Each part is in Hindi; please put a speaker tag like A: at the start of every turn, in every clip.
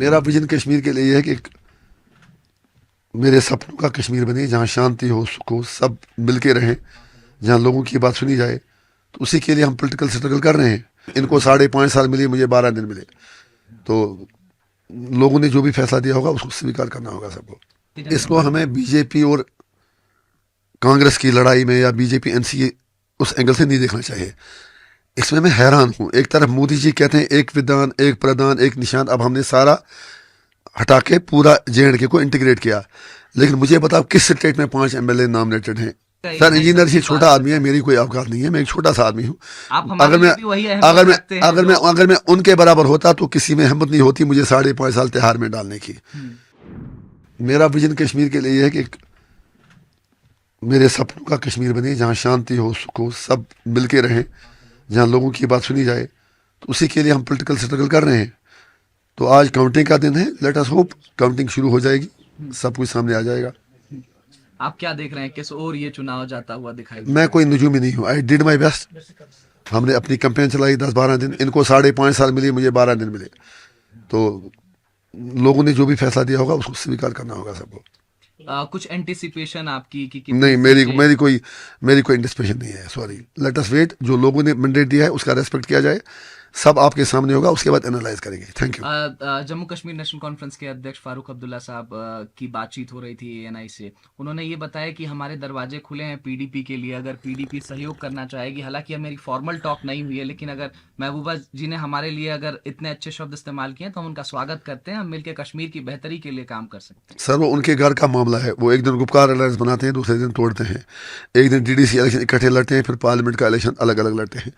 A: मेरा विजन कश्मीर के लिए ये है कि मेरे सपनों का कश्मीर बने, जहाँ शांति हो, सुख हो, सब मिल के रहें, जहाँ लोगों की बात सुनी जाए। तो उसी के लिए हम पॉलिटिकल स्ट्रगल कर रहे हैं। इनको 5.5 साल मिले, मुझे 12 दिन मिले। तो लोगों ने जो भी फैसला दिया होगा उसको स्वीकार करना होगा सबको। इसको हमें बीजेपी और कांग्रेस की लड़ाई में या बीजेपी एनसीए उस एंगल से नहीं देखना चाहिए। इसमें मैं हैरान हूँ। एक तरफ मोदी जी कहते हैं एक विधान, एक प्रधान, एक निशान। अब हमने सारा हटा के पूरा JNK को इंटीग्रेट किया। लेकिन मुझे बताओ किस स्टेट में 5 MLA नॉमिनेटेड हैं? सर, इंजीनियर जी छोटा आदमी है, मेरी कोई औकात नहीं है, मैं एक छोटा सा आदमी हूँ। अगर मैं उनके बराबर होता तो किसी में हिम्मत नहीं होती मुझे 5.5 साल तिहाड़ में डालने की। मेरा विजन कश्मीर के लिए है कि मेरे सपनों का कश्मीर बने, जहाँ शांति हो, सुख हो, सब मिल के रहें, जहाँ लोगों की बात सुनी जाए। तो उसी के लिए हम पॉलिटिकल स्ट्रगल कर रहे हैं। तो आज काउंटिंग का दिन है। लेट अस होप काउंटिंग शुरू हो जाएगी, सब कुछ सामने आ जाएगा।
B: आप क्या देख रहे हैं, किस और ये चुनाव जाता हुआ दिखाई?
A: मैं कोई नजूमी नहीं हूँ। I did my best. हमने अपनी कैंपेन चलाई 10-12 दिन। इनको 5.5 साल मिले, मुझे 12 दिन मिले। तो लोगों ने जो भी फैसला दिया होगा उसको स्वीकार करना होगा सबको।
B: कुछ एंटिसिपेशन आपकी कि
A: नहीं, मेरी कोई एंटिसिपेशन नहीं है। Sorry, let us wait. जो लोगों ने मैंडेट दिया है उसका रेस्पेक्ट किया जाए। सब आपके सामने होगा, उसके बाद एनालाइज करेंगे। Thank you.
B: Jammu Kashmir national conference के अध्यक्ष फारूक अब्दुल्ला साहब की बातचीत हो रही थी ANI से। उन्होंने ये बताया कि हमारे दरवाजे खुले हैं PDP के लिए, अगर PDP सहयोग करना चाहेगी। हालांकि अब मेरी फॉर्मल टॉक नहीं हुई है, लेकिन अगर महबूबा जी ने हमारे लिए अगर इतने अच्छे शब्द इस्तेमाल किए तो हम उनका स्वागत करते हैं। हम मिलकर कश्मीर की बेहतरी के लिए काम कर सकते हैं।
A: सर, वो उनके घर का मामला है। वो एक दिन गुपकार अलायंस बनाते हैं, दूसरे दिन तोड़ते हैं। एक दिन DDC इलेक्शन इकट्ठे लड़ते हैं, फिर पार्लियामेंट का इलेक्शन अलग अलग लड़ते हैं।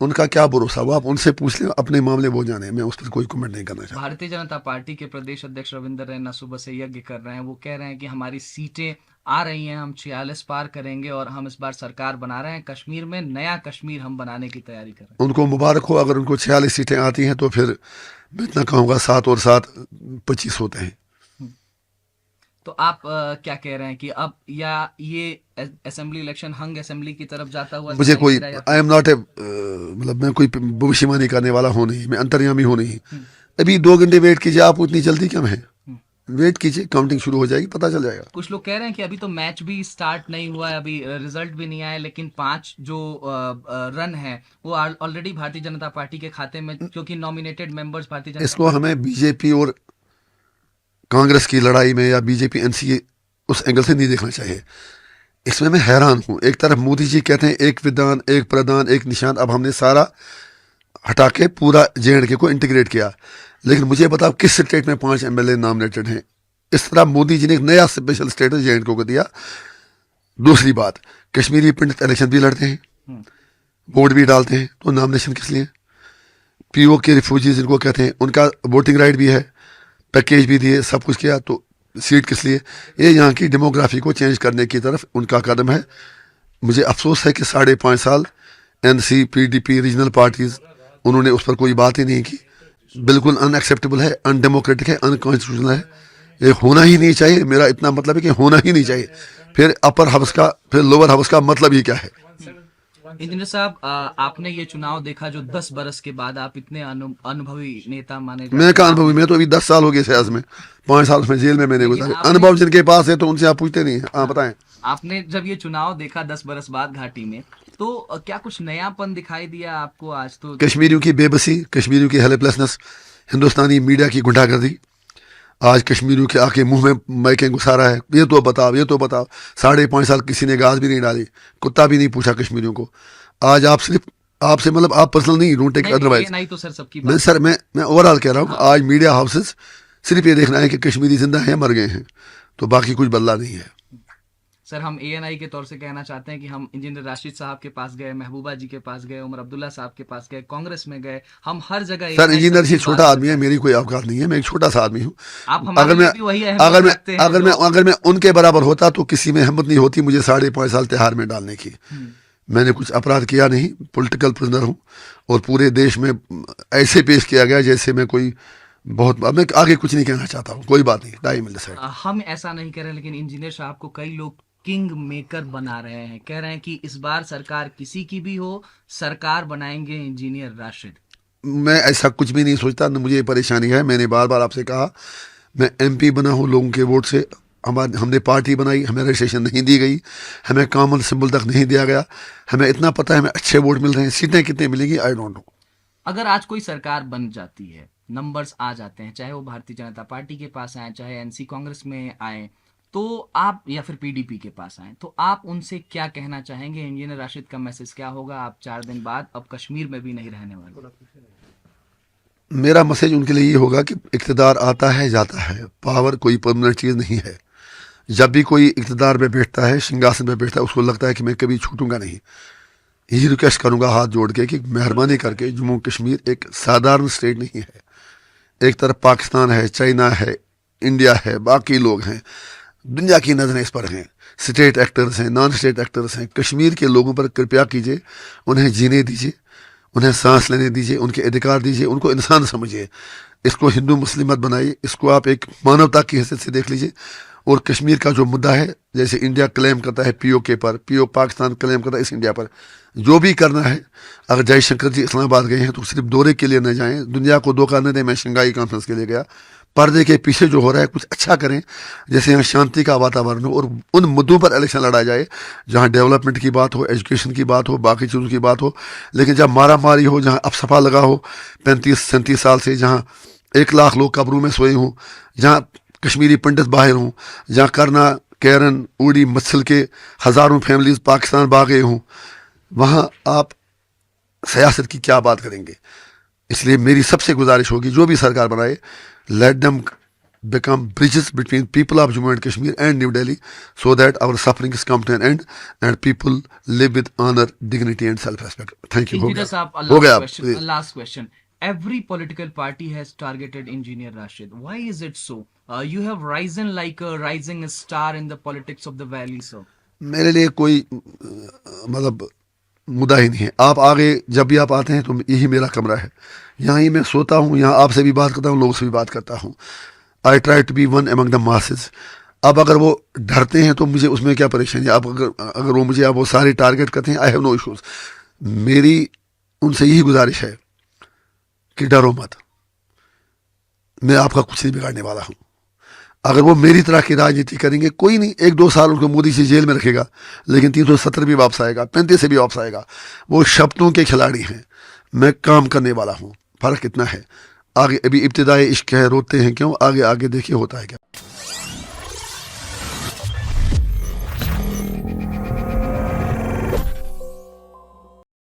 A: उनका क्या भरोसा? वो आप उनसे पूछ लें, अपने मामले वो जाने। मैं उस पर कोई कमेंट नहीं करना चाहता।
B: भारतीय जनता पार्टी के प्रदेश अध्यक्ष रविंद्र रैना सुबह से यज्ञ कर रहे हैं। वो कह रहे हैं कि हमारी सीटें आ रही हैं, हम 46 पार करेंगे और हम इस बार सरकार बना रहे हैं। कश्मीर में नया कश्मीर हम बनाने की तैयारी कर रहे हैं।
A: उनको मुबारक हो। अगर उनको 46 सीटें आती हैं तो फिर मैं इतना कहूँगा 7 और 7 25 होते हैं।
B: तो आप क्या कह रहे हैं कि अब या ये असेंबली इलेक्शन हंग असेंबली की तरफ जाता हुआ?
A: मुझे कोई, आई एम नॉट ए, मतलब मैं कोई भविष्यवाणी करने वाला हूँ नहीं, मैं अंतर्यामी हूँ नहीं। अभी 2 घंटे वेट कीजिए। आप इतनी जल्दी क्यों है? वेट कीजिए, काउंटिंग शुरू हो जाएगी, पता चल जाएगा।
B: कुछ लोग कह रहे हैं कि अभी तो मैच भी स्टार्ट नहीं हुआ है, अभी रिजल्ट भी नहीं आया, लेकिन 5 जो रन है वो ऑलरेडी भारतीय जनता पार्टी के खाते में, क्योंकि नॉमिनेटेड मेंबर्स भारतीय जनता।
A: इसको हमें बीजेपी और कांग्रेस की लड़ाई में या बीजेपी एनसीए उस एंगल से नहीं देखना चाहिए। इसमें मैं हैरान हूँ। एक तरफ मोदी जी कहते हैं एक विधान, एक प्रधान, एक निशान। अब हमने सारा हटा के पूरा JNK को इंटीग्रेट किया। लेकिन मुझे बताओ किस स्टेट में 5 MLA नॉमिनेटेड हैं? इस तरह मोदी जी ने एक नया स्पेशल स्टेटस JNK को दिया। दूसरी बात, कश्मीरी पंडित इलेक्शन भी लड़ते हैं, वोट भी डालते हैं, तो नॉमिनेशन किस लिए? POK रिफ्यूजीज जिनको कहते हैं, उनका वोटिंग राइट भी है, पैकेज भी दिए, सब कुछ किया, तो सीट किस लिए? ये यहाँ की डेमोग्राफी को चेंज करने की तरफ उनका कदम है। मुझे अफसोस है कि 5.5 साल NC, PDP, रीजनल पार्टीज, उन्होंने उस पर कोई बात ही नहीं की। बिल्कुल अनएक्सेप्टेबल है, अनडेमोक्रेटिक है, अनकॉन्स्टिट्यूशनल है। ये होना ही नहीं चाहिए। मेरा इतना मतलब है कि होना ही नहीं चाहिए। फिर अपर हाउस का, फिर लोअर हाउस का मतलब ही क्या है?
B: इंजीनियर साहब, आपने ये चुनाव देखा जो 10 बरस के बाद, आप इतने अनुभवी नेता माने जाते हैं।
A: मैं कहाँ अनुभवी? मैं तो अभी 10 साल हो गए सियासत में, 5 साल उसमें जेल में मैंने गुजारे। अनुभव जिनके पास है तो उनसे आप पूछते नहीं। हाँ, बताएं।
B: आपने जब ये चुनाव देखा 10 बरस बाद घाटी में, तो क्या कुछ नयापन दिखाई दिया आपको आज? तो
A: कश्मीरियों की बेबसी, कश्मीरियों की हेल्पलेसनेस, हिंदुस्तानी मीडिया की गुंडागर्दी, आज कश्मीरियों के आके मुंह में माइकें घुसा रहा है। ये तो बताओ, ये तो बताओ। 5.5 साल किसी ने घास भी नहीं डाली, कुत्ता भी नहीं पूछा कश्मीरियों को। आज आप सिर्फ, आपसे मतलब आप पर्सनल नहीं, डोंट टेक अदरवाइज।
B: नहीं तो सर सबकी
A: मैं ओवरऑल कह रहा हूँ। आज मीडिया हाउसेस सिर्फ ये देखना है कि कश्मीरी जिंदा है मर गए हैं, तो बाकी कुछ बदला नहीं है।
B: सर, हम ANI के तौर से कहना चाहते हैं कि हम इंजीनियर राशिद साहब के पास गए, महबूबा जी के पास गए, उमर अब्दुल्ला साहब के पास गए, कांग्रेस में गए, हम हर जगह।
A: सर, इंजीनियर जी छोटा आदमी है, मेरी कोई औकात नहीं है, मैं एक छोटा सा आदमी हूँ। अगर मैं उनके बराबर होता तो किसी में हिम्मत नहीं होती मुझे 5.5 साल तिहाड़ में डालने की। मैंने कुछ अपराध किया नहीं, पॉलिटिकल प्रिजनर हूँ, और पूरे देश में ऐसे पेश किया गया जैसे मैं कोई बहुत। मैं आगे कुछ नहीं कहना चाहता हूँ, कोई बात नहीं, टाइम मिल सकता।
B: हम ऐसा नहीं कह रहे, लेकिन इंजीनियर साहब को कई लोग किंग मेकर बना रहे हैं, कह रहे हैं कि इस बार सरकार किसी की भी हो, सरकार बनाएंगे इंजीनियर राशिद।
A: मैं ऐसा कुछ भी नहीं सोचता, न मुझे ये परेशानी है। मैंने बार बार आपसे कहा, मैं MP बना हूँ लोगों के वोट से। हमने पार्टी बनाई, हमें रजिस्ट्रेशन नहीं दी गई, हमें कॉमन सिंबल तक नहीं दिया गया। हमें इतना पता है हमें अच्छे वोट मिल रहे हैं, सीटें कितनी मिलेंगी आई डोंट नो।
B: अगर आज कोई सरकार बन जाती है, नंबर्स आ जाते हैं, चाहे वो भारतीय जनता पार्टी के पास आए, चाहे एनसी कांग्रेस में आए, तो आप या फिर पीडीपी के पास आए, तो आप उनसे क्या कहना चाहेंगे? इंजीनियर राशिद का मैसेज क्या होगा? आप 4 दिन बाद अब कश्मीर में भी नहीं रहने वाले।
A: मेरा मैसेज उनके लिए ये होगा कि इक़्तिदार आता है जाता है, पावर कोई परमानेंट चीज़ नहीं है। जब भी कोई इक़्तिदार में बैठता है, सिंहासन में बैठता है, उसको लगता है कि मैं कभी छूटूंगा नहीं। यही रिक्वेस्ट करूंगा हाथ जोड़ के कि मेहरबानी करके जम्मू कश्मीर एक साधारण स्टेट नहीं है। एक तरफ पाकिस्तान है, चाइना है, इंडिया है, बाकी लोग हैं, दुनिया की नज़रें इस पर हैं, स्टेट एक्टर्स हैं, नॉन स्टेट एक्टर्स हैं। कश्मीर के लोगों पर कृपया कीजिए, उन्हें जीने दीजिए, उन्हें सांस लेने दीजिए, उनके अधिकार दीजिए, उनको इंसान समझिए। इसको हिंदू मुस्लिम मत बनाइए, इसको आप एक मानवता की हैसियत से देख लीजिए। और कश्मीर का जो मुद्दा है, जैसे इंडिया क्लेम करता है POK पर, पाकिस्तान क्लेम करता है इस इंडिया पर, जो भी करना है, अगर जयशंकर जी इस्लामाबाद गए हैं तो सिर्फ दौरे के लिए न जाएं, दुनिया को धोखा न दें। मैं शंघाई कॉन्फ्रेंस के लिए गया, पर्दे के पीछे जो हो रहा है कुछ अच्छा करें, जैसे यहाँ शांति का वातावरण हो और उन मुद्दों पर इलेक्शन लड़ा जाए जहाँ डेवलपमेंट की बात हो, एजुकेशन की बात हो, बाकी चीज़ों की बात हो। लेकिन जब मारा मारी हो, जहाँ अपसफा लगा हो 35-37 साल से, जहाँ 1 लाख लोग कब्रों में सोए हों, जहाँ कश्मीरी पंडित बाहर हों, जहाँ करना, कैरन, उड़ी, मत्सल के हज़ारों फैमिलीज पाकिस्तान भाग गए हों, वहाँ आप सियासत की क्या बात करेंगे? इसलिए मेरी सबसे गुजारिश होगी, जो भी सरकार बनाए, let them become bridges between people of Jammu and Kashmir and New Delhi, so that our sufferings come to an end and people live with honor, dignity and self-respect. Thank you.
B: Engineer साहब,
A: हो गया।
B: Last question. Every political party has targeted Engineer Rashid. Why is it so? You have risen like a rising star in the politics of the valley, sir.
A: मेरे लिए कोई मतलब मुद्दा ही नहीं है। आप आगे जब भी आप आते हैं तो यही मेरा कमरा है, यहाँ ही मैं सोता हूँ, यहाँ आपसे भी बात करता हूँ, लोगों से भी बात करता हूँ। I try to be one among the masses. अब अगर वो डरते हैं तो मुझे उसमें क्या परेशानी है? अब अगर वो मुझे अब वो सारे टारगेट करते हैं, आई हैव नो इश्यूज। मेरी उनसे यही गुजारिश है कि डरो मत, मैं आपका कुछ नहीं बिगाड़ने वाला हूँ। अगर वो मेरी तरह की राजनीति करेंगे, कोई नहीं, 1-2 साल उनको मोदी से जेल में रखेगा, लेकिन 370 भी वापस आएगा, 35 से भी वापस आएगा। वो शब्दों के खिलाड़ी हैं, मैं काम करने वाला हूँ। फ़र्क इतना है। आगे अभी इब्तिदाई इश्क है, रोते हैं क्यों, आगे आगे देखिए होता है क्या।